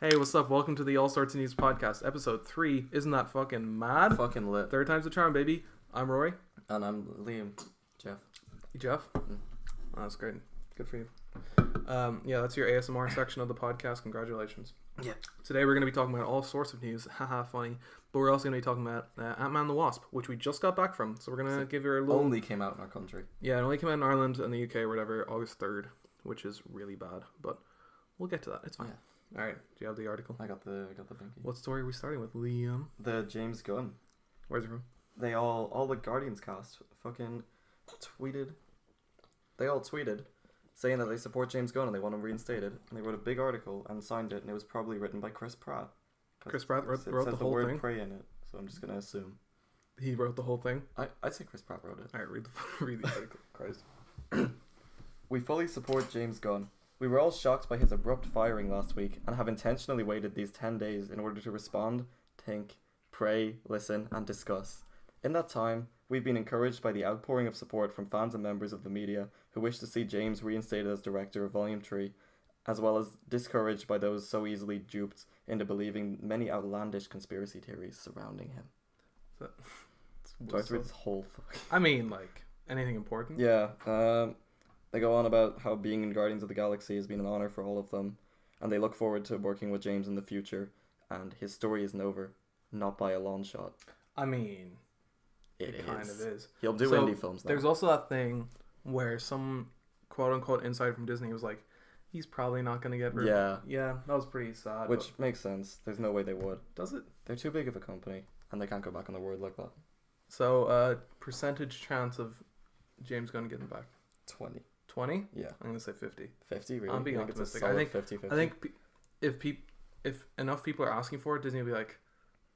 Hey, what's up? Welcome to the All Sorts of News podcast, episode 3. Isn't that fucking mad? Fucking lit. Third time's the charm, baby. I'm Rory. And I'm Liam. Jeff. You Jeff? Oh, that's great. Good for you. Yeah, that's your ASMR section of the podcast. Congratulations. Yeah. Today we're going to be talking about all sorts of news. Haha, funny. But we're also going to be talking about Ant-Man and the Wasp, which we just got back from. So we're going to give you a little... Only came out in our country. Yeah, it only came out in Ireland and the UK or whatever, August 3rd, which is really bad. But we'll get to that. It's fine. Yeah. All right. Do you have the article? I got the binky. What story are we starting with, Liam? The James Gunn. Where's it from? They all the Guardians cast fucking tweeted. They all tweeted saying that they support James Gunn and they want him reinstated. And they wrote a big article and signed it, and it was probably written by Chris Pratt. Chris Pratt wrote the whole thing. It says the word thing? "pray" in it, so I'm just gonna assume. He wrote the whole thing? I'd say Chris Pratt wrote it. Alright, read the article. Christ. We fully support James Gunn. We were all shocked by his abrupt firing last week and have intentionally waited these 10 days in order to respond, think, pray, listen, and discuss. In that time, we've been encouraged by the outpouring of support from fans and members of the media who wish to see James reinstated as director of Volume 3, as well as discouraged by those so easily duped into believing many outlandish conspiracy theories surrounding him. Do I have to read this whole fuck? I mean, like, anything important? Yeah, they go on about how being in Guardians of the Galaxy has been an honor for all of them, and they look forward to working with James in the future, and his story isn't over, not by a long shot. I mean, it kind of is. He'll do indie films now. There's also that thing where some quote-unquote insider from Disney was like, he's probably not going to get rid of it. Yeah, that was pretty sad. Which makes sense. There's no way they would. Does it? They're too big of a company, and they can't go back on their word like that. So, percentage chance of James Gunn getting back? 20. 20? Yeah. I'm going to say 50. 50, really? I'm being optimistic. I think 50-50. I think if enough people are asking for it, Disney will be like,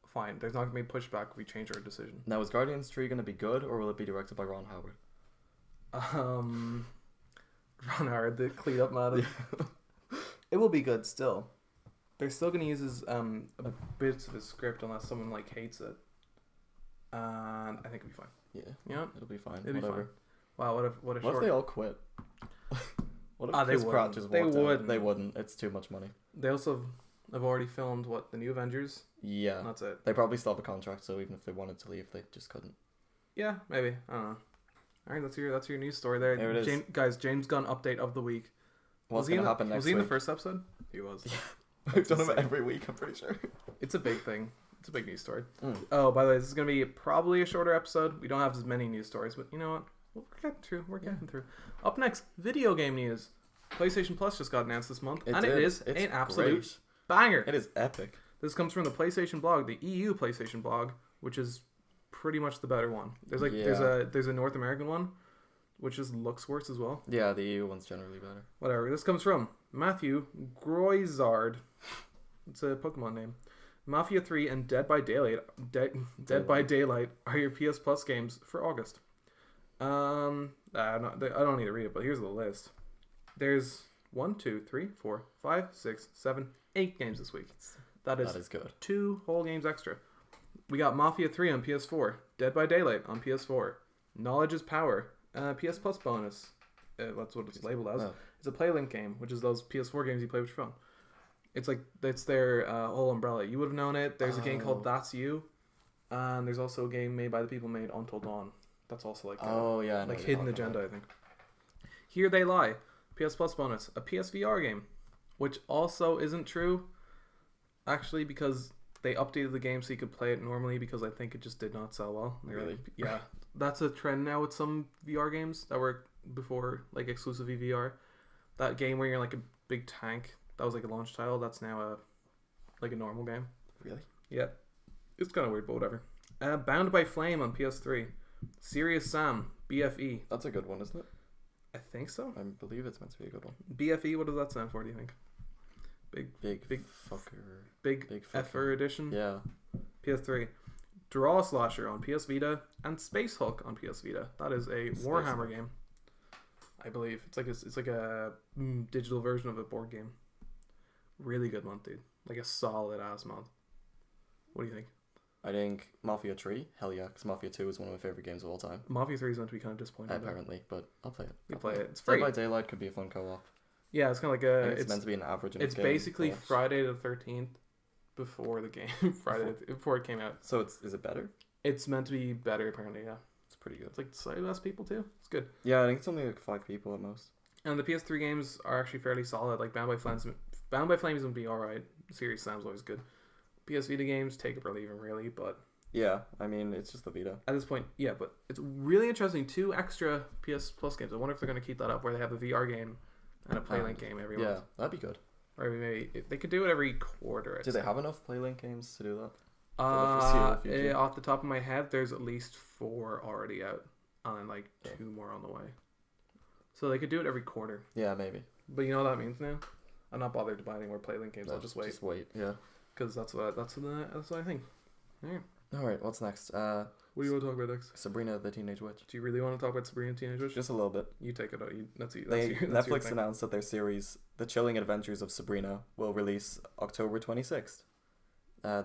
fine, there's not going to be pushback if we change our decision. Now, is Guardians 3 going to be good, or will it be directed by Ron Howard? Ron Howard, the clean up man. It will be good still. They're still going to use his, a bit of his script unless someone like hates it. And I think it'll be fine. Yeah, it'll be fine. It'll be Whatever. fine. Wow, what if they all quit? What if Chris Pratt just walked out? They wouldn't. It's too much money. They also have already filmed the new Avengers. Yeah, that's it. They probably still have a contract, so even if they wanted to leave, they just couldn't. Yeah, maybe. I don't know. All right, that's your news story there. There it is. Guys, James Gunn update of the week. What's going to happen next week? Was he in the first episode? He was. Yeah. We've done him every week, I'm pretty sure. It's a big thing. It's a big news story. Oh, by the way, this is going to be probably a shorter episode. We don't have as many news stories, but you know what? We're getting through. We're getting through. Up next, video game news. PlayStation Plus just got announced this month, and it is an absolute banger. It is epic. This comes from the PlayStation blog, the EU PlayStation blog, which is pretty much the better one. There's a North American one, which looks worse as well. Yeah, the EU one's generally better. Whatever. This comes from Matthew Groizard. It's a Pokemon name. Mafia 3 and Dead by Daylight are your PS Plus games for August. I don't need to read it, but here's the list. There's 1, 2, 3, 4, 5, 6, 7, 8 games this week. That is good. 2 whole games extra. We got Mafia 3 on PS4, Dead by Daylight on PS4, Knowledge is Power, PS Plus bonus. That's what it's labeled as. Oh. It's a PlayLink game, which is those PS4 games you play with your phone. It's their whole umbrella. You would have known it. There's a game called That's You, and there's also a game made by the people who made Until Dawn. That's also like Hidden Agenda, I think. Here They Lie, PS Plus bonus, a PSVR game, which also isn't true, actually, because they updated the game so you could play it normally because I think it just did not sell well. Really? Yeah, that's a trend now with some VR games that were before exclusively VR. That game where you're like a big tank. That was like a launch title. That's now a normal game. Really? Yeah. It's kind of weird, but whatever. Bound by Flame on PS3. Serious Sam, BFE. That's a good one, isn't it? I think so. I believe it's meant to be a good one. BFE, what does that stand for, do you think? Big fucker. Big F-er edition? Yeah. PS3. Draw Slasher on PS Vita. And Space Hulk on PS Vita. That is a Warhammer game. I believe. It's like a digital version of a board game. Really good month, dude. Like a solid ass month. What do you think? I think Mafia 3, hell yeah, because Mafia 2 is one of my favourite games of all time. Mafia 3 is meant to be kind of disappointing. Apparently, but I'll play it. You play it. It's free. Dead by Daylight could be a fun co-op. Yeah, it's kind of like it's meant to be an average. It's basically Friday the 13th before the game. Before it came out. So is it better? It's meant to be better apparently. Yeah, it's pretty good. It's like slightly less people too. It's good. Yeah, I think it's only like 5 people at most. And the PS3 games are actually fairly solid. Like Bound by Flames would be alright. Serious Sam's always good. PS Vita games, take it or leave them really, but yeah, I mean it's just the Vita at this point. Yeah, but it's really interesting. 2 extra PS Plus games. I wonder if they're going to keep that up, where they have a VR game and a PlayLink game every month. Yeah, that'd be good. Or maybe they could do it every quarter. Do they have enough PlayLink games to do that? Off the top of my head, there's at least 4 already out, and then like 2 more on the way. So they could do it every quarter. Yeah, maybe. But you know what that means now? I'm not bothered to buy any more PlayLink games. I'll just wait. Just wait, yeah. Because that's what I think. Yeah. All right, what's next? What do you want to talk about next? Sabrina the Teenage Witch. Do you really want to talk about Sabrina the Teenage Witch? Just a little bit. You take it out. Netflix announced that their series, The Chilling Adventures of Sabrina, will release October 26th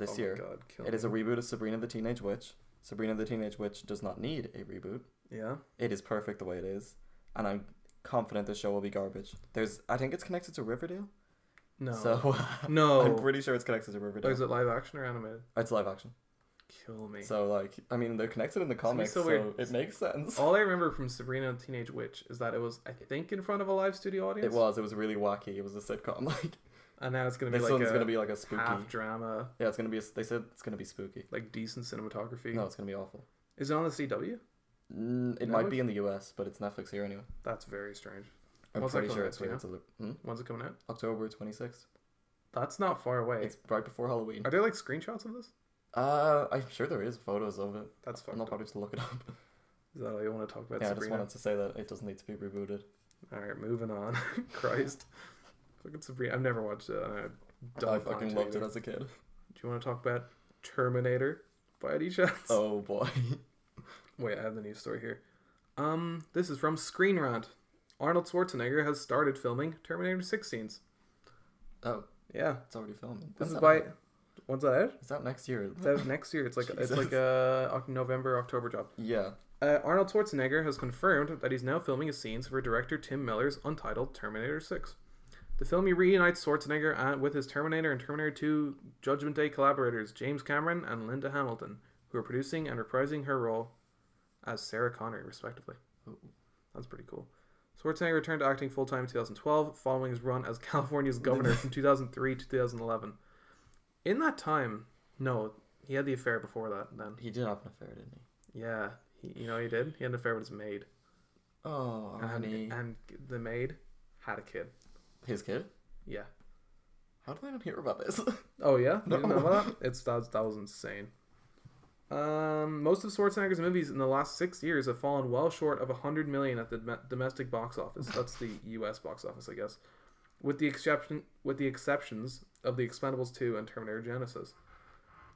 this year. God, it is a reboot of Sabrina the Teenage Witch. Sabrina the Teenage Witch does not need a reboot. Yeah. It is perfect the way it is. And I'm confident the show will be garbage. I think it's connected to Riverdale. No. So no. I'm pretty sure it's connected to Riverdale. Or is it live action or animated? It's live action. Kill me. So like, I mean, they're connected in the comics, so it makes sense. All I remember from Sabrina the Teenage Witch is that it was, I think, in front of a live studio audience. It was really wacky. It was a sitcom, like. And now it's gonna be this one's gonna be like a spooky half drama. Yeah, it's gonna be. They said it's gonna be spooky. Like decent cinematography. No, it's gonna be awful. Is it on the CW? It might be in the US, but it's Netflix here anyway. That's very strange. I'm pretty sure it's rated When's it coming out? October 26th. That's not far away. It's right before Halloween. Are there like screenshots of this? I'm sure there is photos of it. That's fucked. I'm not bothered to look it up. Is that all you want to talk about? Yeah, Sabrina? I just wanted to say that it doesn't need to be rebooted. All right, moving on. Christ, fucking Sabrina. I've never watched it. I fucking loved it as a kid. Do you want to talk about Terminator by any chance? Oh boy. Wait, I have the news story here. This is from Screen Rant. Arnold Schwarzenegger has started filming Terminator 6 scenes. Oh. Yeah. It's already filming. This is by... When's that out? Is that next year? It's out next year. It's like a November, October job. Yeah. Arnold Schwarzenegger has confirmed that he's now filming his scenes for director Tim Miller's untitled Terminator 6. The film reunites Schwarzenegger with his Terminator and Terminator 2 Judgment Day collaborators James Cameron and Linda Hamilton, who are producing and reprising her role as Sarah Connor, respectively. Ooh, that's pretty cool. Schwarzenegger returned to acting full-time in 2012, following his run as California's governor from 2003 to 2011. In that time, no, he had the affair before that then. He did have an affair, didn't he? Yeah, he did? He had an affair with his maid. Oh, and the maid had a kid. His kid? Yeah. How did I not hear about this? Oh yeah? You didn't know about that? That was insane. Most of Schwarzenegger's movies in the last 6 years have fallen well short of 100 million at the domestic box office. That's the US box office, I guess. With the exceptions of The Expendables 2 and Terminator Genisys.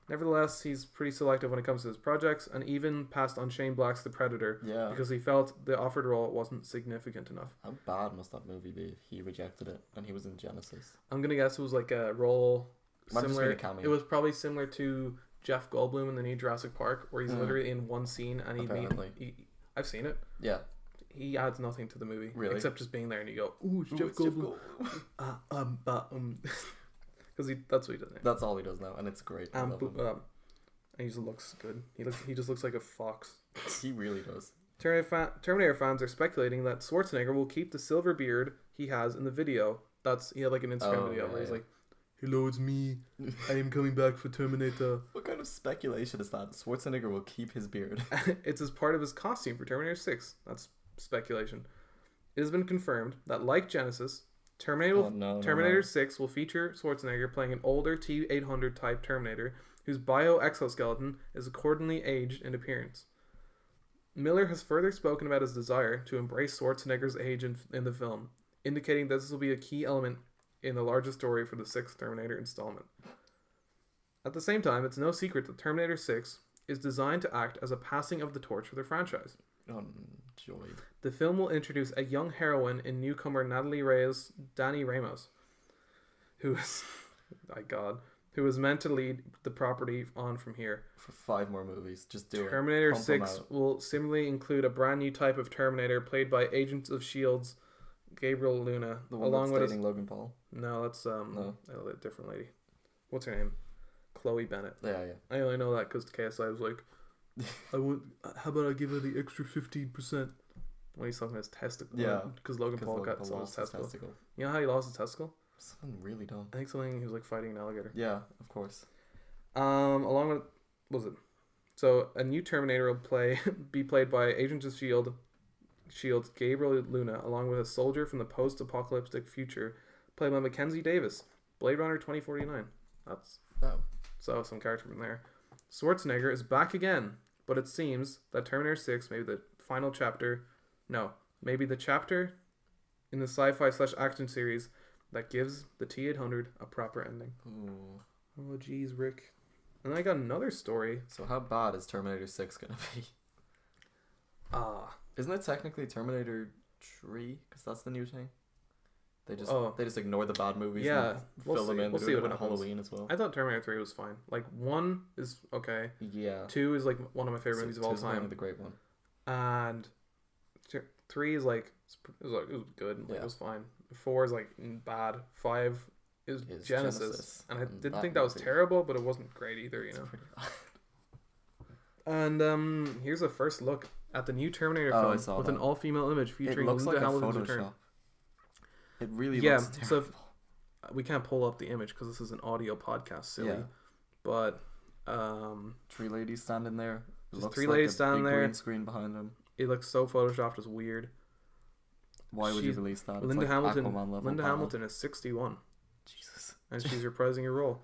Nevertheless, he's pretty selective when it comes to his projects, and even passed on Shane Black's The Predator because he felt the offered role wasn't significant enough. How bad must that movie be if he rejected it and he was in Genisys? I'm gonna guess it was like a role similar. It was probably similar to Jeff Goldblum in the new Jurassic Park, where he's literally in one scene and I've seen it. Yeah. He adds nothing to the movie, really, except just being there, and you go, "Ooh, it's Jeff Goldblum." Because that's what he does now. That's all he does now, and it's great. And he just looks good. He just looks like a fox. He really does. Terminator fans are speculating that Schwarzenegger will keep the silver beard he has in the video. He had like an Instagram video where he's like, "Hello, it's me. I am coming back for Terminator." What kind of speculation is that? Schwarzenegger will keep his beard. It's as part of his costume for Terminator 6. That's speculation. It has been confirmed that, like Genisys, Terminator 6 will feature Schwarzenegger playing an older T-800 type Terminator whose bio-exoskeleton is accordingly aged in appearance. Miller has further spoken about his desire to embrace Schwarzenegger's age in the film, indicating that this will be a key element in the larger story for the 6th Terminator installment. At the same time, it's no secret that Terminator 6 is designed to act as a passing of the torch for the franchise. Oh, joy. The film will introduce a young heroine in newcomer Natalie Reyes, Danny Ramos, who is meant to lead the property on from here. For 5 more movies, just do Terminator 6 will similarly include a brand new type of Terminator played by Agents of S.H.I.E.L.'s Gabriel Luna, The one along that's with dating Logan Paul. No, that's No. a different lady. What's her name? Chloe Bennett. Yeah. I only know that because KSI was like, how about I give her the extra 15% when he's talking his testicle? Yeah. Because Logan Paul got someone's testicle. You know how he lost his testicle? Something really dumb. I think something he was like fighting an alligator. Yeah, of course. Along with, what was it? So a new Terminator will be played by Agents of Shield's Gabriel Luna, along with a soldier from the post-apocalyptic future, played by Mackenzie Davis. Blade Runner 2049. That's so some character from there. Schwarzenegger is back again, but it seems that Terminator 6 may be the final chapter. No, maybe the chapter in the sci-fi/action series that gives the T-800 a proper ending. Ooh. Oh, geez, Rick. And then I got another story. So how bad is Terminator 6 gonna be? Isn't it technically Terminator 3? Because that's the new thing. They just ignore the bad movies. Yeah, and fill them in. We'll see what happens. Halloween as well. I thought Terminator 3 was fine. Like 1 is okay. Yeah. 2 is like one of my favorite movies of all time. The great one. And 3 is like it was good. Like, it was fine. 4 is like bad. 5 is Genesis. And I didn't think that was terrible, but it wasn't great either. You know. And here's a first look at the new Terminator film with an all-female image featuring Linda Hamilton's return. It really looks terrible. So we can't pull up the image because this is an audio podcast, silly. Yeah. But 3 ladies standing there. Just 3 ladies standing there. Green screen behind them. It looks so photoshopped, it's weird. Why would you release that? It's Linda Hamilton is 61. Jesus. And she's reprising her role.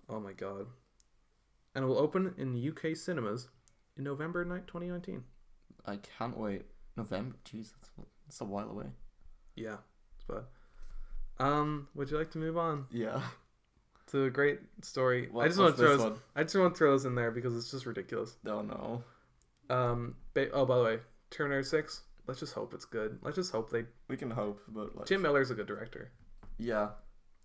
Oh my god. And it will open in UK cinemas in November 2019. I can't wait. November? Jesus, it's a while away. Yeah, it's bad. Would you like to move on? Yeah. To a great story. I just want to throw this in there because it's just ridiculous. Oh no. By the way, Terminator 6. Let's just hope it's good. Let's just hope We can hope, but Tim Miller's a good director. Yeah.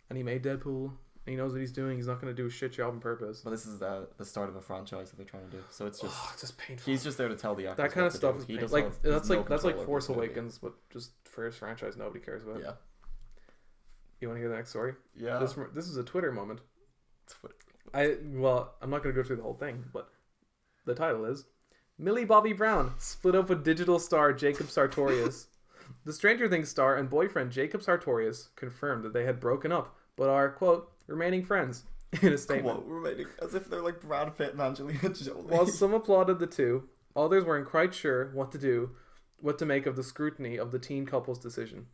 And he made Deadpool. And he knows what he's doing. He's not going to do a shit job on purpose. But this is the start of a franchise that they're trying to do. So it's just painful. He's just there to tell the actors that kind of stuff is painful. That's like Force movie. Awakens, but just for his franchise nobody cares about. Yeah. You want to hear the next story? Yeah. This is a Twitter moment. Twitter. I'm not going to go through the whole thing, but the title is Millie Bobby Brown split up with digital star Jacob Sartorius. The Stranger Things star and boyfriend Jacob Sartorius confirmed that they had broken up, but are, quote, remaining friends in a statement. Quote, remaining, as if they're like Brad Pitt and Angelina Jolie. While some applauded the two, others weren't quite sure what to make of the scrutiny of the teen couple's decision.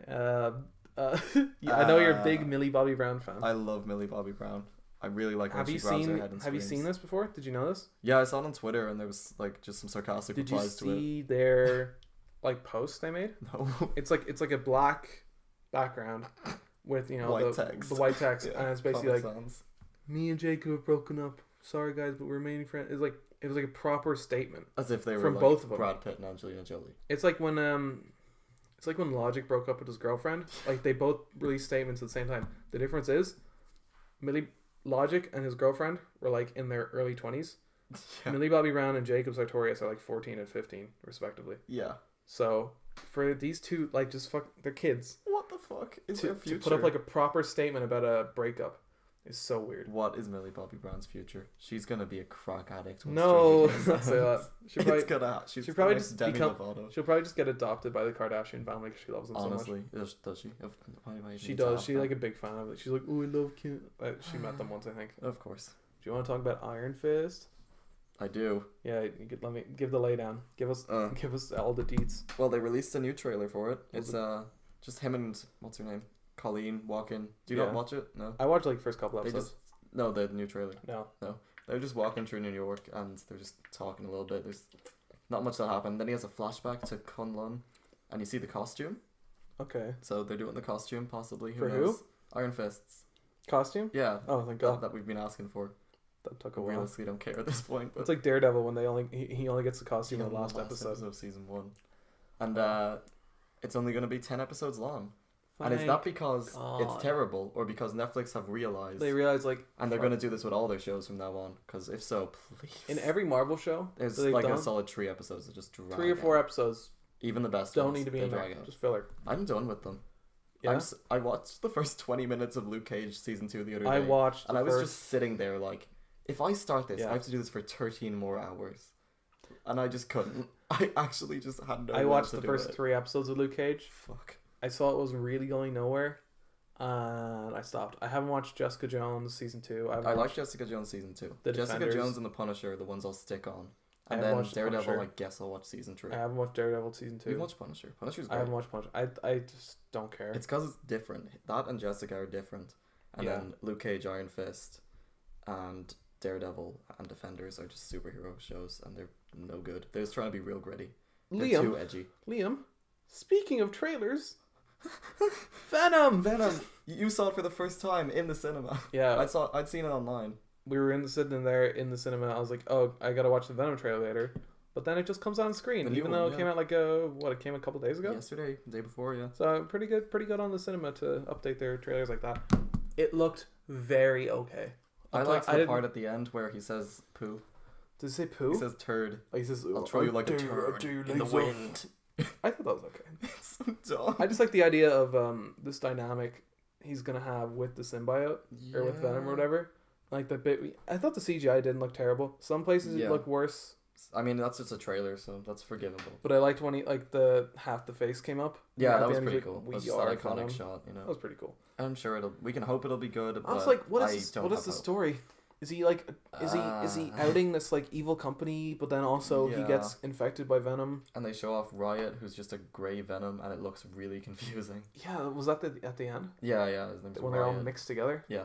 I know you're a big Millie Bobby Brown fan. I love Millie Bobby Brown. I really like when she grabs her head and screams. Have you seen this before? Did you know this? Yeah, I saw it on Twitter and there was like just some sarcastic replies to it. Did you see their like post they made? No. It's like a black background with the white text yeah, and it's basically like sounds. Me and Jacob have broken up. Sorry guys, but we're remaining friends. It was like a proper statement. As if they were from like both of them. Brad Pitt and Angelina Jolie. It's like when Logic broke up with his girlfriend. Like they both released statements at the same time. The difference is Logic and his girlfriend were like in their early 20s. Yeah. Millie Bobby Brown and Jacob Sartorius are like 14 and 15 respectively. Yeah. So for these two, like just they're kids. What the fuck is their future? To put up like a proper statement about a breakup is so weird. What is Millie Bobby Brown's future? She's gonna be a crack addict. No, let's say that. She'll probably just get adopted by the Kardashian family because she loves them Honestly, so much. Does she? She does. She's like a big fan of it. She's like, oh, I love Kim. She met them once, I think. Of course. Do you want to talk about Iron Fist? I do. Yeah, let me give the laydown. Give us all the deets. Well, they released a new trailer for it. It's just him and what's her name, Colleen walking. Do you not watch it? No. I watched like the first couple episodes. The new trailer. No. They're just walking through New York and they're just talking a little bit. There's not much that happened. Then he has a flashback to Kunlun, and you see the costume. Okay. So they're doing the costume possibly. For who? Iron Fists. Costume? Yeah. Oh, thank God. That we've been asking for. That took a while. Realistically, don't care at this point. But it's like Daredevil when he only gets the costume in the last episode of season 1, and it's only going to be 10 episodes long. And it's not because it's terrible or because Netflix have realized and they're going to do this with all their shows from now on. Because if so, please. In every Marvel show, there's like a solid 3 episodes that just drag 3 or 4 episodes Even the best don't ones, need to be they in there. drag out. Just filler. I'm done with them. Yeah. I watched the first 20 minutes of Luke Cage season 2 the other day. I watched and I was just sitting there like, if I start this, Yeah. I have to do this for 13 more hours. And I just couldn't. I actually just had no I watched the to do first it. 3 episodes of Luke Cage. Fuck. I saw it was really going nowhere, and I stopped. I haven't watched Jessica Jones season 2. I like Jessica Jones season 2. The Jessica Defenders. Jones and the Punisher are the ones I'll stick on. I And haven't then watched Daredevil, Punisher. I guess I'll watch season 3. I haven't watched Daredevil season 2. You've watched Punisher. Punisher's I great. haven't watched Punisher. I just don't care. It's because it's different. That and Jessica are different. And Yeah. then Luke Cage, Iron Fist, and Daredevil and Defenders are just superhero shows, and they're no good. They're just trying to be real gritty. They're too edgy. Liam, speaking of trailers, Venom. You saw it for the first time in the cinema. Yeah, I'd seen it online. we were sitting there in the cinema. I was like, oh, I gotta watch the Venom trailer later. But then it just comes on screen, The new even one, though yeah. it came out it came a couple days ago. Yesterday, the day before, yeah. So pretty good on the cinema to update their trailers like that. It looked very okay. I liked the part at the end where he says poo. Does it say poo? He says turd. Oh, he says, I'll throw you like a turd in the wind. I thought that was okay. It's so dumb. I just like the idea of this dynamic he's gonna have with the symbiote or with Venom or whatever. Like the bit, I thought the CGI didn't look terrible. Some places it looked worse. I mean, that's just a trailer, so that's forgivable. But I liked when he the half the face came up. Yeah, At that the was end, pretty he's like, cool. "We That's just are an iconic Venom." shot, you know. That was pretty cool. I'm sure we can hope it'll be good. I was but like, what I is don't the have hope. story? Is he like is he outing this like evil company, but then also he Yeah. gets infected by Venom? And they show off Riot, who's just a grey Venom, and it looks really confusing. Yeah, was that at the end Yeah, his name's when they're all Riot. mixed together? Yeah.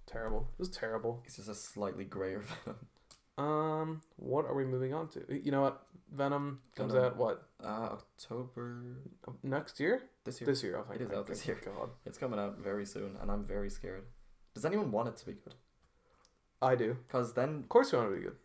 Terrible. It was terrible. He's just a slightly greyer Venom. What are we moving on to? You know what? Venom comes out what? October Next year? this year. This year. Oh, It is out this year. God. It's coming out very soon, and I'm very scared. Does anyone want it to be good? I do. Because then, Of course, we want to be good.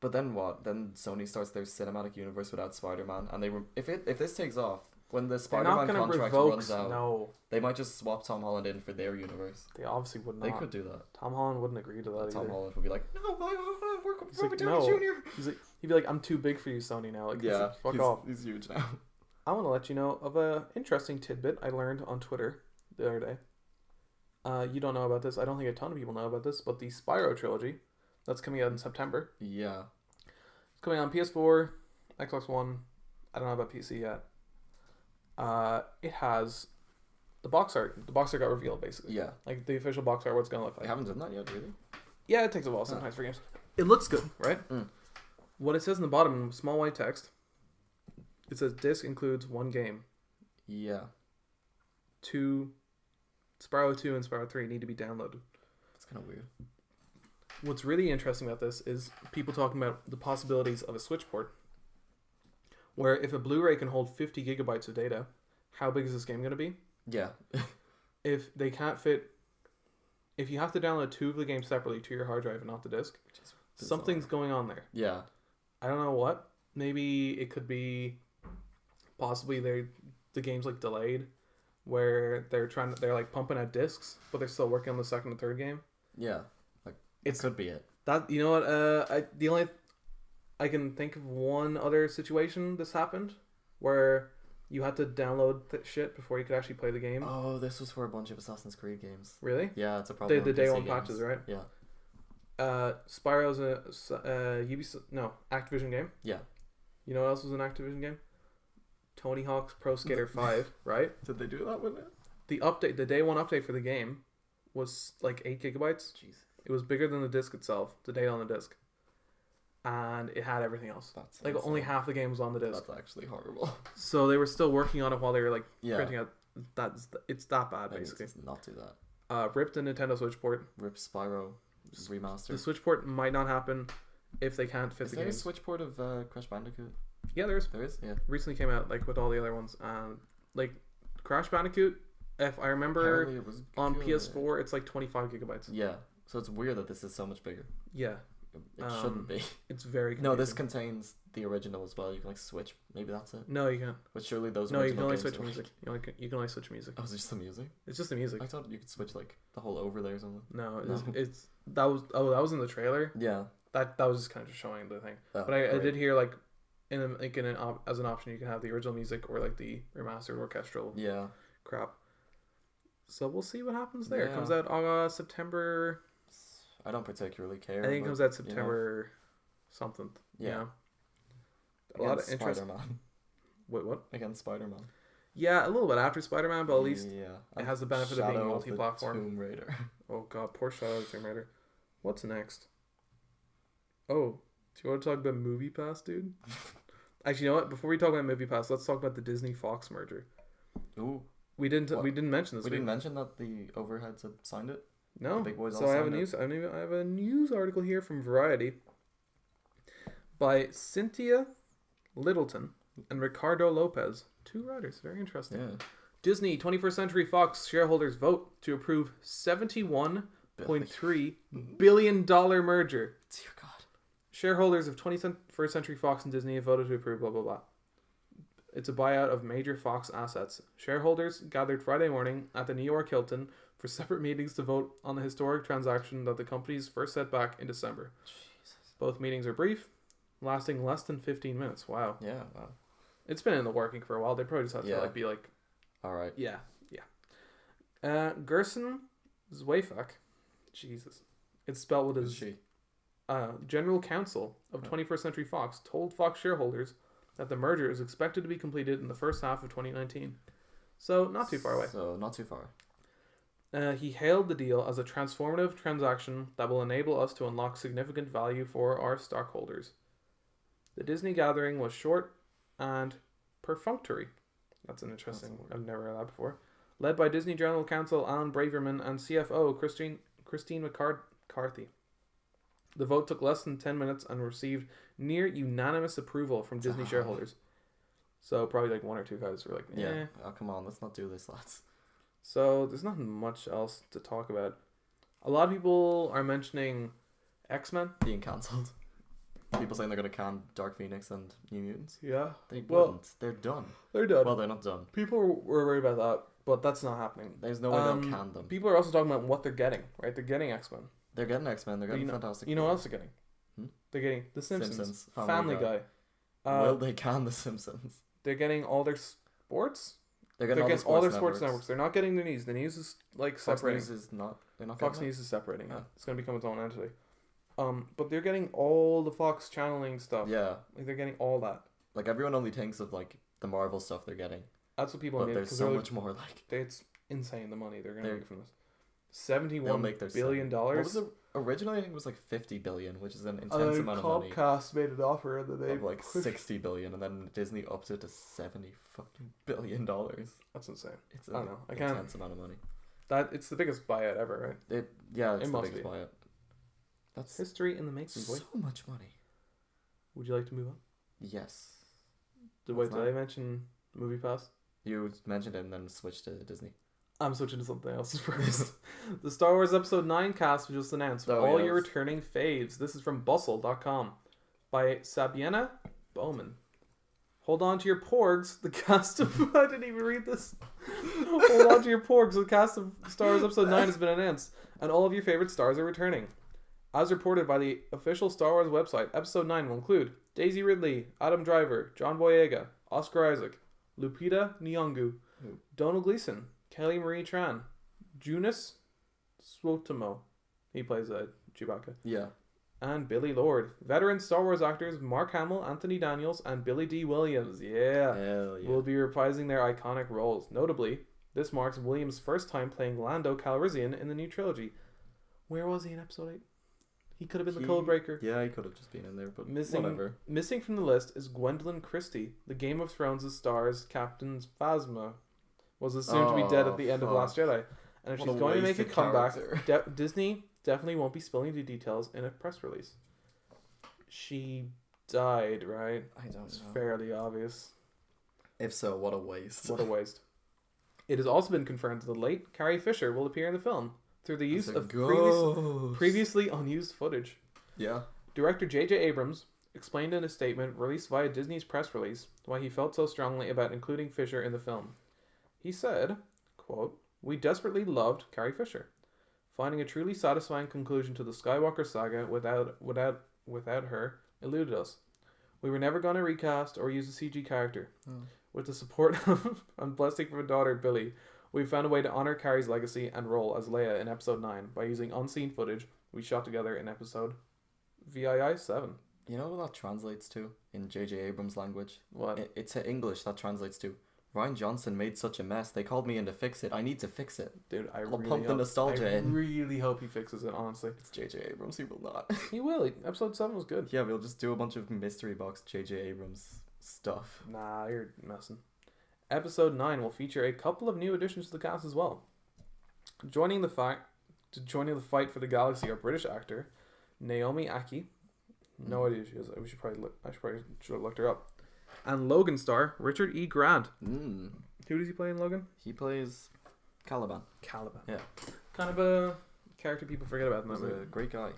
but then what? Then Sony starts their cinematic universe without Spider-Man, and if this takes off, when the They're not Spider-Man going to contract revoke. runs out, No, they might just swap Tom Holland in for their universe. they obviously would not. They could do that. Tom Holland wouldn't agree to that Tom either. Holland would be like, no, I want to work with He's like, Robert Downey no. Jr. He'd be like, I'm too big for you, Sony, now. Like, fuck off. He's huge now. I want to let you know of a interesting tidbit I learned on Twitter the other day. You don't know about this. I don't think a ton of people know about this, but the Spyro trilogy that's coming out in September. Yeah. It's coming on PS4, Xbox One. I don't know about PC yet. It has the box art. The box art got revealed, basically. Yeah. Like the official box art, what it's going to look They like. haven't done that yet, really. Yeah, it takes a while sometimes for games. It looks good, right? Mm. What it says in the bottom, small white text, it says disc includes 1 game. Yeah. Spyro 2 and Spyro 3 need to be downloaded. That's kind of weird. What's really interesting about this is people talking about the possibilities of a Switch port, where if a Blu-ray can hold 50 gigabytes of data, how big is this game going to be? Yeah. If they can't fit, if you have to download 2 of the games separately to your hard drive and not the disc, something's going on there. Yeah. I don't know what. Maybe it could be possibly the game's like delayed, where they're like pumping out discs, but they're still working on the second and third game. Yeah. Like it could be it. That, you know what? I can think of one other situation this happened where you had to download shit before you could actually play the game. Oh, this was for a bunch of Assassin's Creed games. Really? Yeah, it's a problem. The with day PC one games. patches, right? Yeah. Spyro's a Activision game. Yeah. You know what else was an Activision game? Tony Hawk's Pro Skater 5, right? Did they do that with it? The day one update for the game was like 8 gigabytes. Jeez. It was bigger than the disc itself, the data on the disc. And it had everything else. That's like insane. only half the game was on the disc. That's actually horrible. So they were still working on it while they were like Yeah. printing out. It's that bad, Maybe basically. just not do that. Ripped the Nintendo Switch port. Rip Spyro remaster. The Switch port might not happen if they can't fit Is the there games. a Switch port of Crash Bandicoot? Yeah, there is. There is. Yeah. Recently came out like with all the other ones. Like Crash Bandicoot, if I remember Apparently it was on good. PS4, it's like 25 gigabytes. Yeah. So it's weird that this is so much bigger. Yeah, It shouldn't be. it's very No, this confusing. contains the original as well. You can like switch. Maybe that's it. No, you can't. But surely those. No, you can original only games switch are- music. You can only switch music. Oh, is it just the music? It's just the music. I thought you could switch like the whole overlay or something. No, No. that was in the trailer. Yeah. That was just kind of just showing the thing. Oh, But I great. did hear like as an option, you can have the original music or like the remastered orchestral crap. So we'll see what happens there. It comes out September. I don't particularly care. I think it comes out September something. Yeah. A lot of interest. Spider-Man. Wait, what? Against Spider-Man. Yeah, a little bit after Spider-Man, but at least it has the benefit of being Shadow multi-platform. Tomb Raider. Oh god, poor Shadow of the Tomb Raider. What's next? Oh, do you want to talk about MoviePass, dude? Actually, you know what? Before we talk about MoviePass, let's talk about the Disney-Fox merger. Ooh. We didn't mention this. We didn't mention that the overheads had signed it. No. The big boys So I have a news article here from Variety by Cynthia Littleton and Ricardo Lopez, 2 writers. Very interesting. Yeah. Disney 21st Century Fox shareholders vote to approve $71.3 billion merger. Dear God. Shareholders of 21st Century Fox and Disney have voted to approve blah blah blah. It's a buyout of major Fox assets. Shareholders gathered Friday morning at the New York Hilton for separate meetings to vote on the historic transaction that the companies first set back in December. Jesus. Both meetings are brief, lasting less than 15 minutes. Wow. Yeah, wow. It's been in the working for a while. They probably just have to be like... Alright. Yeah. Gerson Zweifach. Jesus. It's spelled with Who's she? General Counsel of 21st Century Fox told Fox shareholders that the merger is expected to be completed in the first half of 2019. So, not too far away. So, not too far. He hailed the deal as a transformative transaction that will enable us to unlock significant value for our stockholders. The Disney gathering was short and perfunctory. That's an interesting... I've never heard that before. Led by Disney General Counsel Alan Braverman and CFO Christine McCarthy. The vote took less than 10 minutes and received near unanimous approval from Disney shareholders. So probably like 1 or 2 guys were like, Yeah. Oh, come on. Let's not do this, lads. So there's nothing much else to talk about. A lot of people are mentioning X-Men being cancelled. People saying they're going to can Dark Phoenix and New Mutants. Yeah. They wouldn't. They're done. They're done. Well, they're not done. People were worried about that, but that's not happening. There's no way they'll can them. People are also talking about what they're getting, right? They're getting X-Men. They're getting X-Men. They're getting Fantastic Four. You know what else they're getting? They're getting The Simpsons. Family Guy. Will they can The Simpsons? They're getting all their sports. They're getting all their sports networks. They're not getting the news. The news is like separating. Fox News is not. They're not. Fox News is separating. Yeah. It's going to become its own entity. But they're getting all the Fox channeling stuff. Yeah. Like they're getting all that. Like everyone only thinks of like the Marvel stuff they're getting. That's what people. But there's so much more. Like it's insane the money they're going to make from this. $71 billion. What was it? Originally, I think it was like 50 billion, which is an intense amount of money. Comcast made an offer and they of like 60 billion, and then Disney upped it to $70 fucking billion. That's insane. It's I don't know. I can't. Intense amount of money. It's the biggest buyout ever, right? It's the biggest buyout. That's history in the making. So much money. Would you like to move on? Yes. Did I mention MoviePass? You mentioned it and then switched to Disney. I'm switching to something else first. The Star Wars Episode 9 cast was just announced. All your returning faves. This is from Bustle.com by Sabiena Bowman. Hold on to your porgs. The cast of... I didn't even read this. Hold on to your porgs. The cast of Star Wars Episode 9 has been announced. And all of your favorite stars are returning. As reported by the official Star Wars website, Episode 9 will include Daisy Ridley, Adam Driver, John Boyega, Oscar Isaac, Lupita Nyong'o, Donald Gleason, Kelly Marie Tran, Junius Swotomo, he plays Chewbacca. Yeah. And Billy Lord. Veteran Star Wars actors Mark Hamill, Anthony Daniels, and Billy D. Williams. Yeah. Hell yeah. Will be reprising their iconic roles. Notably, this marks Williams' first time playing Lando Calrissian in the new trilogy. Where was he in Episode 8? He could have been the Codebreaker. Yeah, he could have just been in there, but whatever. Missing from the list is Gwendolyn Christie. The Game of Thrones' stars Captain Phasma was assumed to be dead at the end of Last Jedi. And if she's going to make a comeback, Disney definitely won't be spilling the details in a press release. She died, right? I don't know. It's fairly obvious. If so, what a waste. What a waste. It has also been confirmed that the late Carrie Fisher will appear in the film through the use of previously unused footage. Yeah. Director J.J. Abrams explained in a statement released via Disney's press release why he felt so strongly about including Fisher in the film. He said, quote, "We desperately loved Carrie Fisher. Finding a truly satisfying conclusion to the Skywalker saga without her eluded us. We were never going to recast or use a CG character. Oh. With the support and blessing from her daughter, Billy, we found a way to honor Carrie's legacy and role as Leia in Episode 9 by using unseen footage we shot together in Episode VII 7. You know what that translates to in J.J. Abrams' language? What? It's in English that translates to, Ryan Johnson made such a mess. They called me in to fix it. I need to fix it. Dude, I'll pump the nostalgia in. I really hope he fixes it, honestly. It's J.J. Abrams. He will not. He will. Episode 7 was good. Yeah, we'll just do a bunch of mystery box J.J. Abrams stuff. Nah, you're messing. Episode 9 will feature a couple of new additions to the cast as well. Joining the fight for the galaxy are British actor Naomi Ackie. No idea who she is. I should probably have looked her up. And Logan star Richard E. Grant. Who does he play in Logan? He plays Caliban. Yeah. Kind of a character people forget about in that He's movie. a great guy.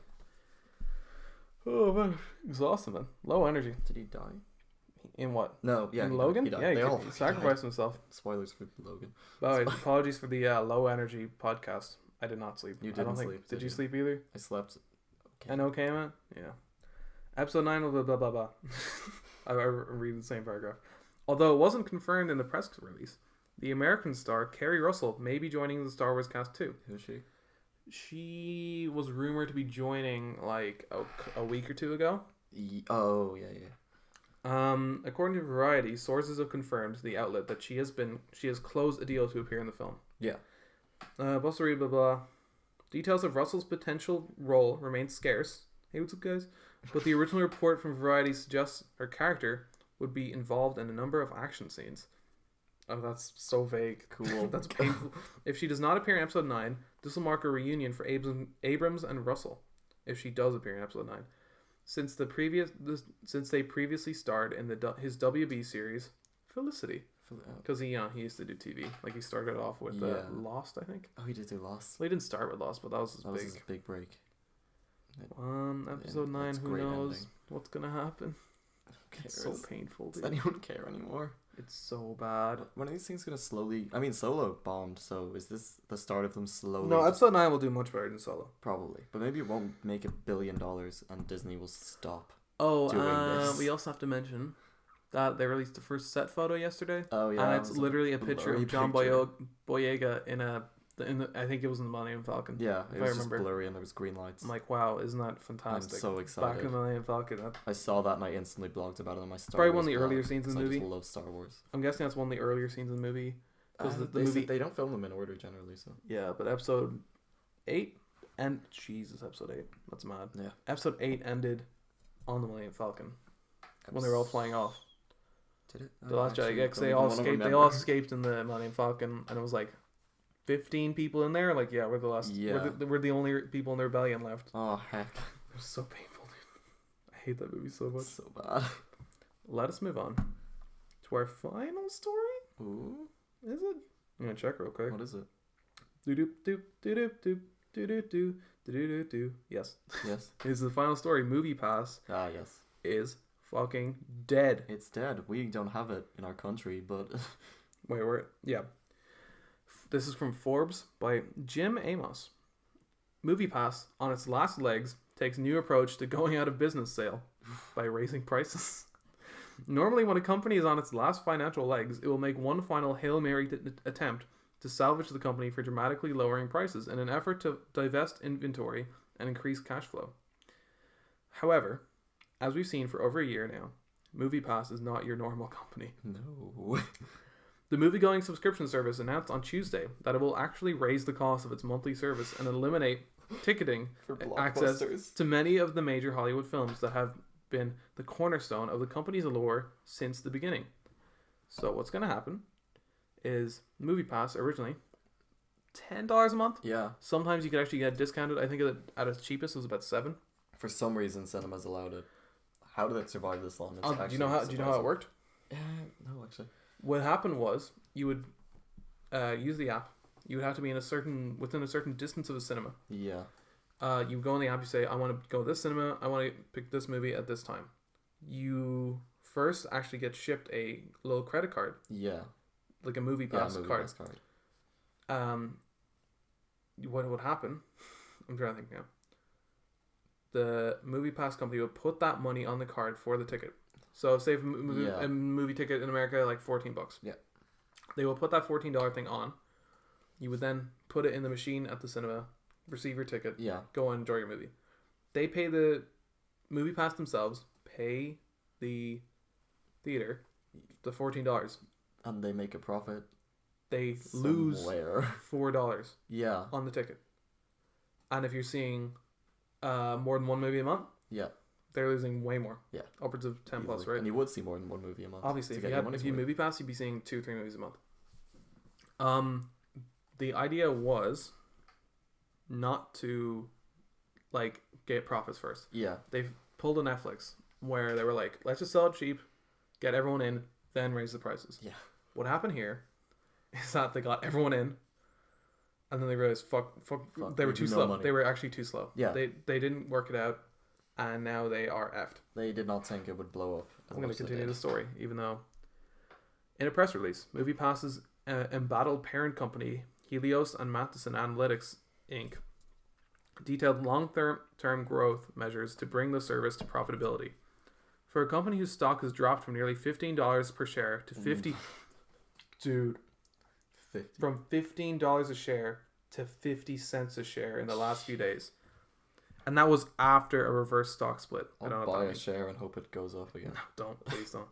Oh man, exhausting man. Low energy. Did he die? In what? No, yeah. In Logan? He died. Yeah, They all he sacrificed himself. Spoilers for Logan. By the way, apologies for the low energy podcast. I did not sleep. You didn't sleep. Did you sleep either? I slept. Okay. An okay amount? Yeah. Episode 9 of blah blah blah. I read the same paragraph. Although it wasn't confirmed in the press release, the American star Kerry Russell may be joining the Star Wars cast too. Who's she? She was rumored to be joining like a week or two ago. Oh, yeah. According to Variety, sources have confirmed to the outlet that she has closed a deal to appear in the film. Yeah. Blah blah. Details of Russell's potential role remain scarce. Hey, what's up, guys? But the original report from Variety suggests her character would be involved in a number of action scenes. Oh, that's so vague. Cool. That's painful. If she does not appear in Episode 9, this will mark a reunion for Abrams and Russell. If she does appear in Episode 9. Since they previously starred in his WB series, Felicity. Because he used to do TV. Like, he started off with Lost, I think. Oh, he did do Lost. Well, he didn't start with Lost, but that was his big break. Episode 9, who knows ending. what's going to happen? It's so painful, dude. Does anyone care anymore? It's so bad. When are these things going to slowly... I mean, Solo bombed, so is this the start of them slowly... No, Episode 9 will do much better than Solo. Probably. But maybe it won't make $1 billion and Disney will stop doing this. We also have to mention that they released the first set photo yesterday. Oh, yeah. And it's literally a picture of John picture. Boyega in the I think it was in the Millennium Falcon. Yeah, if it was I remember. just blurry and there was green lights. I'm like, wow, isn't that fantastic? I'm so excited. Back in the Millennium Falcon. I saw that and I instantly blogged about it on my Star Probably Wars one of the blog, earlier scenes in the movie. I just love Star Wars. I'm guessing that's one of the earlier scenes in the movie. Because the movie... They don't film them in order generally, so... Yeah, but Episode 8 and... Jesus, Episode 8. That's mad. Yeah. Episode 8 ended on the Millennium Falcon. When they were all flying off. Did it? The Last Jedi. Yeah, because they all escaped. They all escaped in the Millennium Falcon, and it was like 15 people in there. Like, yeah, we're the last. Yeah. We're the only people in the rebellion left. Oh heck! It was so painful, dude. I hate that movie so much. It's so bad. Let us move on to our final story. Ooh, is it? I'm gonna check real quick. What is it? Doop doop doop doop doop doop doop doop. Yes. Yes. It's the final story. MoviePass. Ah, yes. Is fucking dead. It's dead. We don't have it in our country, but wait, yeah. This is from Forbes by Jim Amos. MoviePass, on its last legs, takes new approach to going out of business sale by raising prices. Normally, when a company is on its last financial legs, it will make one final Hail Mary attempt to salvage the company for dramatically lowering prices in an effort to divest inventory and increase cash flow. However, as we've seen for over a year now, MoviePass is not your normal company. No. The movie-going subscription service announced on Tuesday that it will actually raise the cost of its monthly service and eliminate ticketing for access to many of the major Hollywood films that have been the cornerstone of the company's allure since the beginning. So what's going to happen is MoviePass originally $10 a month. Yeah. Sometimes you could actually get discounted. I think at its cheapest it was about $7. For some reason, cinemas allowed it. How did it survive this long? Do you know how it worked? No, actually. What happened was you would use the app. You would have to be within a certain distance of a cinema. Yeah. You go on the app. You say, "I want to go to this cinema. I want to pick this movie at this time." You first actually get shipped a little credit card. Yeah. Like a MoviePass card. What would happen? I'm trying to think now. The MoviePass company would put that money on the card for the ticket. So say if a movie ticket in America like $14. Yeah. They will put that $14 thing on. You would then put it in the machine at the cinema, receive your ticket, go and enjoy your movie. They pay the MoviePass themselves, pay the theater the $14. And they make a profit. They somewhere. lose $4 on the ticket. And if you're seeing more than one movie a month, they're losing way more. Yeah. Upwards of 10 plus, right? And you would see more than one movie a month. Obviously, if you MoviePass, you'd be seeing 2-3 movies a month. The idea was not to like get profits first. Yeah. They've pulled a Netflix where they were like, let's just sell it cheap, get everyone in, then raise the prices. Yeah. What happened here is that they got everyone in, and then they realized, fuck, they were too slow. Money. They were actually too slow. Yeah. They didn't work it out, and now they are effed. They did not think it would blow up. I'm going to continue the story, even though in a press release, MoviePass's embattled parent company, Helios and Matheson Analytics, Inc., detailed long-term growth measures to bring the service to profitability. For a company whose stock has dropped from nearly $15 per share to 50... Dude. 50. From $15 a share to 50 cents a share in the last few days. And that was after a reverse stock split. I'll buy a share and hope it goes up again. No, please don't.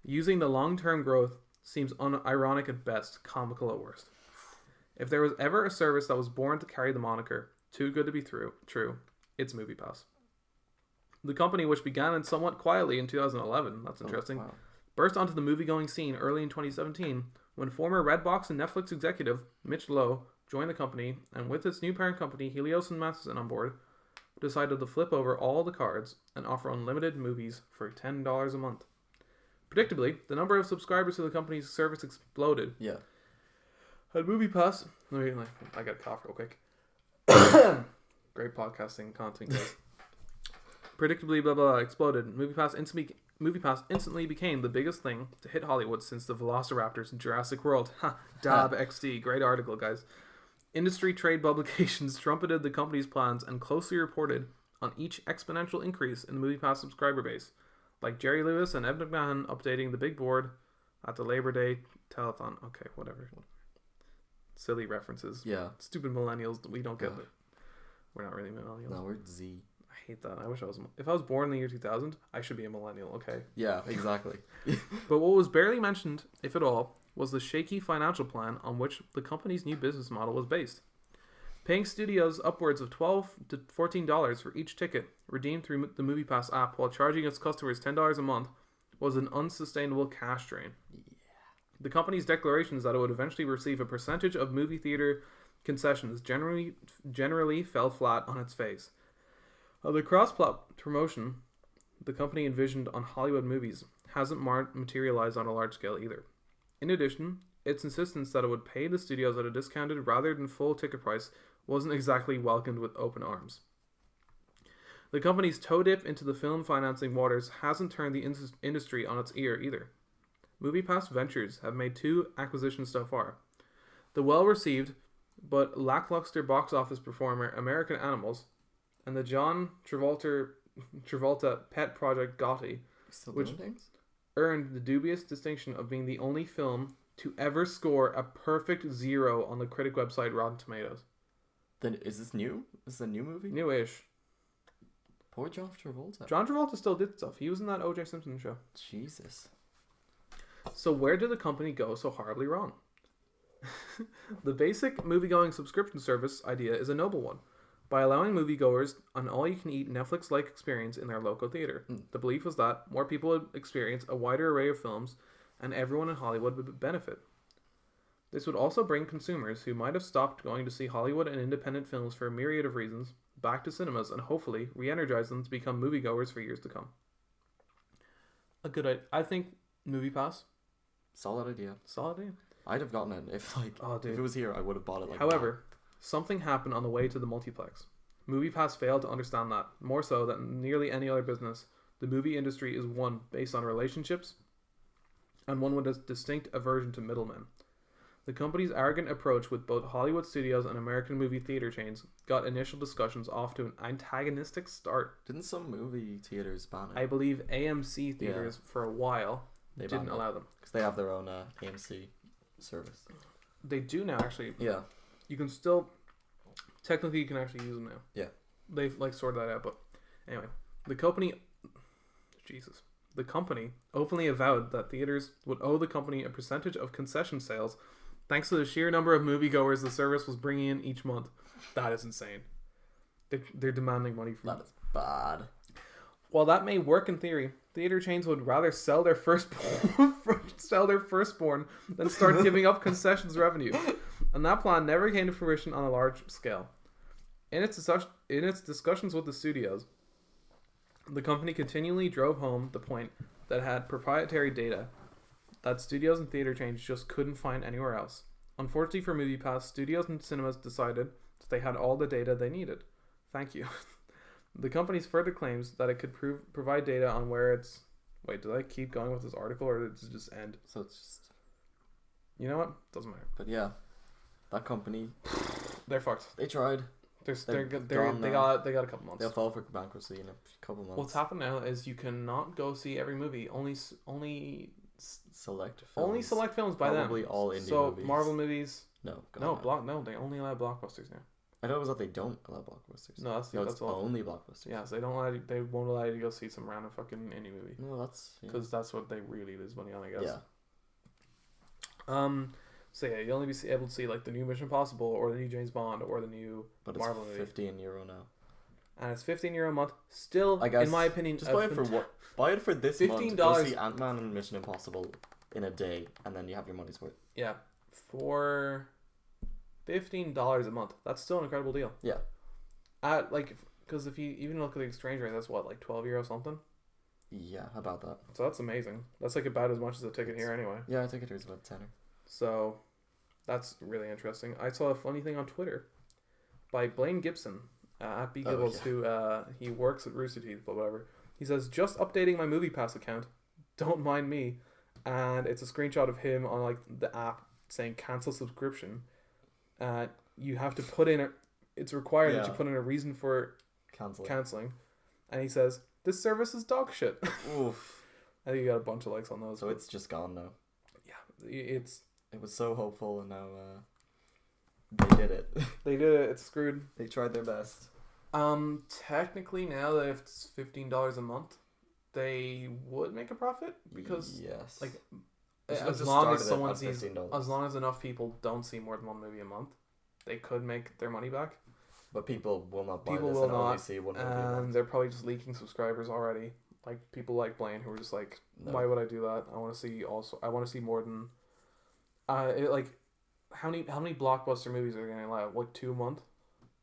Using the long-term growth seems ironic at best, comical at worst. If there was ever a service that was born to carry the moniker, too good to be true, it's MoviePass. The company, which began somewhat quietly in 2011, that's interesting, burst onto the movie-going scene early in 2017 when former Redbox and Netflix executive Mitch Lowe joined the company, and with its new parent company, Helios and Matheson on board, decided to flip over all the cards and offer unlimited movies for $10 a month. Predictably, the number of subscribers to the company's service exploded. Yeah. At MoviePass... I got a cough real quick. Great podcasting content, guys. Predictably, exploded. MoviePass instantly became the biggest thing to hit Hollywood since the Velociraptors in Jurassic World. Dab XD. Great article, guys. Industry trade publications trumpeted the company's plans and closely reported on each exponential increase in the MoviePass subscriber base, like Jerry Lewis and Ed McMahon updating the big board at the Labor Day telethon. Okay, whatever. Silly references. Yeah. Stupid millennials. We don't get it. We're not really millennials. No, we're Z. I hate that. I wish I was. If I was born in the year 2000, I should be a millennial. Okay. Yeah, exactly. But what was barely mentioned, if at all, was the shaky financial plan on which the company's new business model was based. Paying studios upwards of $12 to $14 for each ticket redeemed through the MoviePass app while charging its customers $10 a month was an unsustainable cash drain. Yeah. The company's declarations that it would eventually receive a percentage of movie theater concessions generally fell flat on its face. The cross-plot promotion the company envisioned on Hollywood movies hasn't materialized on a large scale either. In addition, its insistence that it would pay the studios at a discounted rather than full ticket price wasn't exactly welcomed with open arms. The company's toe dip into the film financing waters hasn't turned the industry on its ear either. MoviePass Ventures have made 2 acquisitions so far. The well-received but lackluster box office performer American Animals and the John Travolta pet project Gotti, which earned the dubious distinction of being the only film to ever score a perfect 0 on the critic website Rotten Tomatoes. Then is this new? Is this a new movie? Newish. Poor John Travolta. John Travolta still did stuff. He was in that O.J. Simpson show. Jesus. So where did the company go so horribly wrong? The basic movie-going subscription service idea is a noble one. By allowing moviegoers an all-you-can-eat Netflix-like experience in their local theater. The belief was that more people would experience a wider array of films and everyone in Hollywood would benefit. This would also bring consumers who might have stopped going to see Hollywood and independent films for a myriad of reasons back to cinemas and hopefully re-energize them to become moviegoers for years to come. A good idea. I think MoviePass. Solid idea. Solid idea. I'd have gotten it if if it was here. I would have bought it. However, something happened on the way to the multiplex. MoviePass failed to understand that. More so than nearly any other business, the movie industry is one based on relationships, and one with a distinct aversion to middlemen. The company's arrogant approach with both Hollywood studios and American movie theater chains got initial discussions off to an antagonistic start. Didn't some movie theaters ban it? I believe AMC theaters for a while They didn't allow them. because they have their own AMC service. They do now, actually. Yeah. You can still... Technically, you can actually use them now. Yeah. They've, sorted that out, but... Anyway. The company openly avowed that theaters would owe the company a percentage of concession sales thanks to the sheer number of moviegoers the service was bringing in each month. That is insane. They're demanding money from... That is bad. While that may work in theory, theater chains would rather sell their firstborn than start giving up concessions revenue. And that plan never came to fruition on a large scale. In its discussions with the studios, the company continually drove home the point that it had proprietary data that studios and theater chains just couldn't find anywhere else. Unfortunately for MoviePass, studios and cinemas decided that they had all the data they needed. Thank you. The company further claims that it could provide data on where it's... Wait, did I keep going with this article or did it just end? So it's just... You know what? Doesn't matter. But yeah, that company... They're fucked. They tried. They got a couple months. They'll file for bankruptcy in a couple months. What's happened now is you cannot go see every movie. Only select films. Only select films by them. Probably all indie So movies. Marvel movies. No. They only allow blockbusters now. I thought it was that they don't allow blockbusters. No, that's all. Only blockbusters. Yeah, so they won't allow you to go see some random fucking indie movie. No, that's because that's what they really lose money on, I guess. Yeah. So yeah, you'll only be able to see like the new Mission Impossible or the new James Bond or the new Marvel movie. But it's €15 now. And it's €15 a month. Still, I guess, in my opinion, just buy it for what? Buy it for this $15. month. Go see Ant-Man and Mission Impossible in a day, and then you have your money's worth. Yeah, for $15 a month. That's still an incredible deal. Yeah. Because if you even look at the exchange rate, that's what, like €12 something. Yeah, about that. So that's amazing. That's like about as much as a ticket here anyway. Yeah, a ticket here is about $10. So that's really interesting. I saw a funny thing on Twitter by Blaine Gibson at B Gibbles, who he works at Rooster Teeth, but whatever. He says, just updating my MoviePass account. Don't mind me. And it's a screenshot of him on like the app saying cancel subscription. You have to put in it's required that you put in a reason for canceling. And he says, this service is dog shit. Oof. I think you got a bunch of likes on those. So it's just gone now. Yeah, it was so hopeful, and now they did it. They did it. It's screwed. They tried their best. Technically now that if it's $15 a month, they would make a profit because yes, like as long as enough people don't see more than one movie a month, they could make their money back. But people will not buy this and only see one movie a month. They're probably just leaking subscribers already. Like people like Blaine who are just like, why would I do that? I want to see more than how many blockbuster movies are going to allow? Like 2 a month?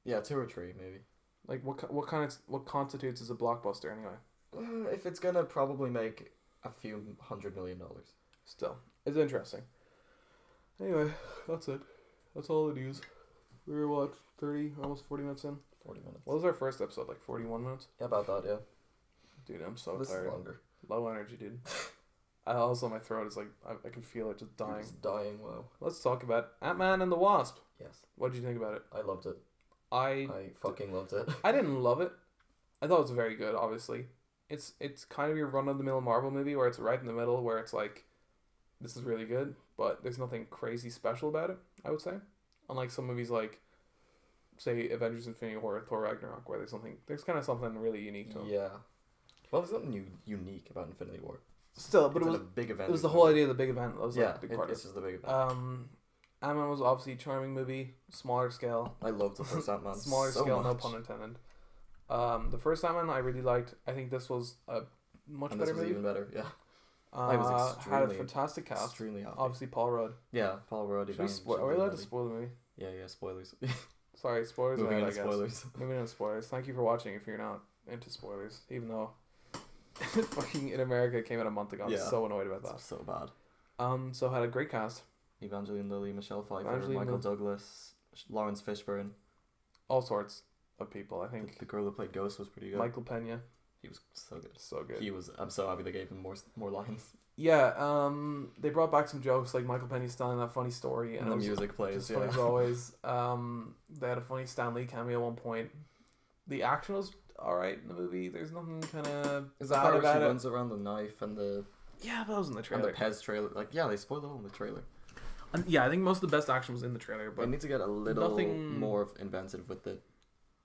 Yeah, 2 or 3 maybe. Like what constitutes as a blockbuster anyway? If it's gonna probably make a few $100 million. Still, it's interesting. Anyway, that's it. That's all the news. We were what, 30, almost 40 minutes in? 40 minutes. What was our first episode, like 41 minutes? Yeah, about that, yeah. Dude, I'm so this tired. Is longer. Low energy, dude. Also, my throat is like, I can feel it just dying. It's dying, wow. Let's talk about Ant-Man and the Wasp. Yes. What did you think about it? I loved it. I fucking loved it. I didn't love it. I thought it was very good, obviously. It's kind of your run-of-the-mill Marvel movie where it's right in the middle, where it's like, this is really good, but there's nothing crazy special about it, I would say. Unlike some movies like, say, Avengers Infinity War or Thor Ragnarok, where there's kind of something really unique to them. Yeah. Well, there's nothing unique about Infinity War. Still, but it was a big event. It was the whole idea of the big event. That was like the big part. This is the big event. Ant-Man was obviously a charming movie, smaller scale. I loved the first Ant-Man. Smaller so scale, much. no pun intended. The first Ant-Man I really liked. I think this was a much better movie. Even better, yeah. I was had a fantastic cast. Extremely happy. Obviously, Paul Rudd. Yeah, Paul Rudd. Are we allowed to spoil the movie? Yeah, spoilers. Sorry, spoilers. Moving into spoilers. Moving into spoilers. Thank you for watching if you're not into spoilers, even though fucking in America it came out a month ago. I'm so annoyed about that. It's so bad. So had a great cast. Evangeline Lilly, Michelle Pfeiffer, Michael Douglas, Lawrence Fishburne. All sorts of people, I think. The girl who played Ghost was pretty good. Michael Pena. He was so good. So good. I'm so happy they gave him more lines. Yeah, they brought back some jokes, like Michael Penny's telling that funny story, and the music plays. Funny as always. They had a funny Stan Lee cameo at one point. The action was alright in the movie. There's nothing kind of Is that part where she runs around the knife and the... Yeah, but that was in the trailer. And the Pez trailer. Like, yeah, they spoiled it all in the trailer. Yeah, I think most of the best action was in the trailer, but they need to get a little more inventive with the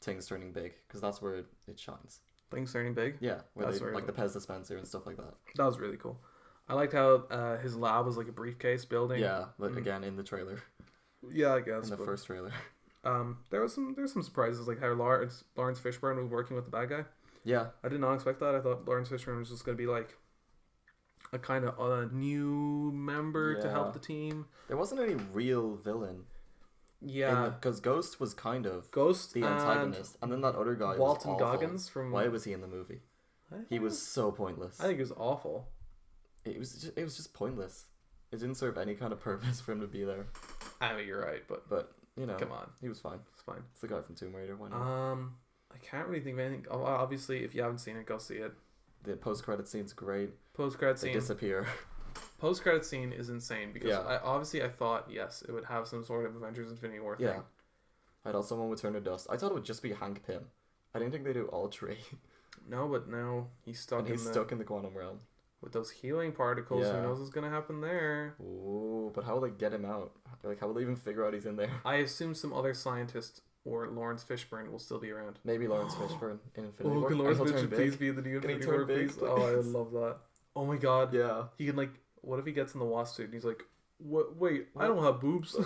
things turning big, because that's where it shines. Things turning big? Yeah, where they, like the Pez dispenser and stuff like that. That was really cool. I liked how his lab was like a briefcase building. Yeah, but again, in the trailer. Yeah, I guess. In the first trailer. There's some surprises, like how Lawrence Fishburne was working with the bad guy. Yeah. I did not expect that. I thought Lawrence Fishburne was just going to be like a kind of a new member to help the team. There wasn't any real villain. Yeah. Because Ghost was kind of the antagonist. And then that other guy Walton was awful. Goggins from... Why was he in the movie? He was so pointless. I think it was awful. It was just pointless. It didn't serve any kind of purpose for him to be there. I mean, you're right, but you know, come on, he was fine. It's fine. It's the guy from Tomb Raider. Why not? I can't really think of anything. Oh, obviously, if you haven't seen it, go see it. The post-credit scene's great. Post-credit scene. They disappear. Post-credit scene is insane because I thought yes, it would have some sort of Avengers Infinity War thing. Yeah. I thought someone would turn to dust. I thought it would just be Hank Pym. I didn't think they do all three. No, but now he's stuck. Stuck in the quantum realm. With those healing particles, who knows what's gonna happen there? Ooh, but how will they get him out? Like, how will they even figure out he's in there? I assume some other scientist or Lawrence Fishburne will still be around. Maybe Lawrence Fishburne in Infinity War. Can Lawrence Fishburne please be in the new Infinity War, please? Oh, I love that. Oh my god. Yeah. He can like, what if he gets in the Wasp suit and he's like, what? Wait, I don't have boobs.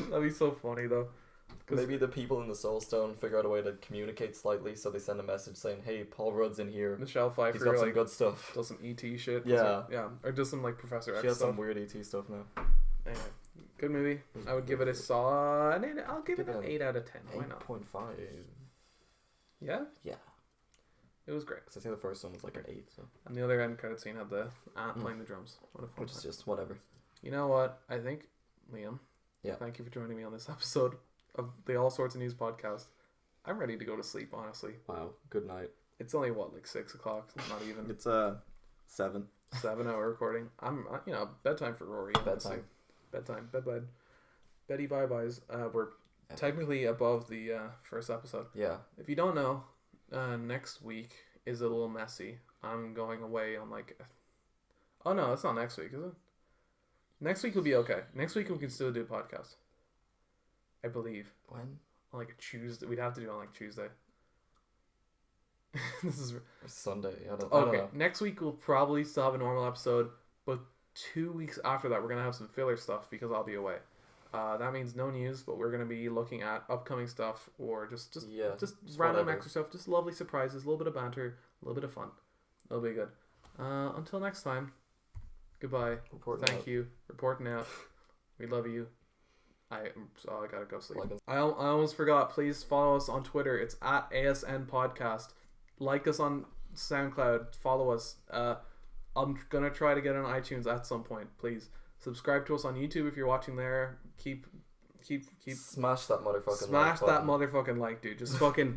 That'd be so funny though. Maybe the people in the Soul Stone figure out a way to communicate slightly, so they send a message saying, "Hey, Paul Rudd's in here. Michelle Pfeiffer, he's got some good stuff. Does some ET shit. Yeah, or does some like Professor X. She has stuff. some weird ET stuff now. Anyway, good movie. I would give it a solid. I'll give it an 8 out of 10. Why not? 8.5. Yeah. Yeah. It was great. So I think the first one was like an 8. So. And the other end credit scene had the aunt playing the drums. What a fun Which is just whatever. You know what? I think, Liam. Yeah. Thank you for joining me on this episode of the All Sorts of News podcast. I'm ready to go to sleep, honestly. Wow. Good night. It's only like 6 o'clock. Not even. It's 7. 7-hour recording. I'm bedtime for Rory. Bedtime. Bed. Betty bye byes. We're technically above the first episode. Yeah. If you don't know, next week is a little messy. I'm going away on like. Oh no, it's not next week, is it? Next week will be okay. Next week we can still do a podcast. I believe. When? On like a Tuesday. We'd have to do it on like Tuesday. This is Sunday. I don't know. Next week we'll probably still have a normal episode, but 2 weeks after that we're gonna have some filler stuff because I'll be away. That means no news, but we're gonna be looking at upcoming stuff or just random extra stuff, just lovely surprises, a little bit of banter, a little bit of fun. It'll be good. Until next time. Goodbye. Thank you. Reporting out. We love you. I gotta go sleep. I almost forgot. Please follow us on Twitter. It's at ASN Podcast. Like us on SoundCloud. Follow us. I'm gonna try to get on iTunes at some point. Please subscribe to us on YouTube if you're watching there. Keep smash that motherfucking smash like that button. motherfucking like, dude. Just fucking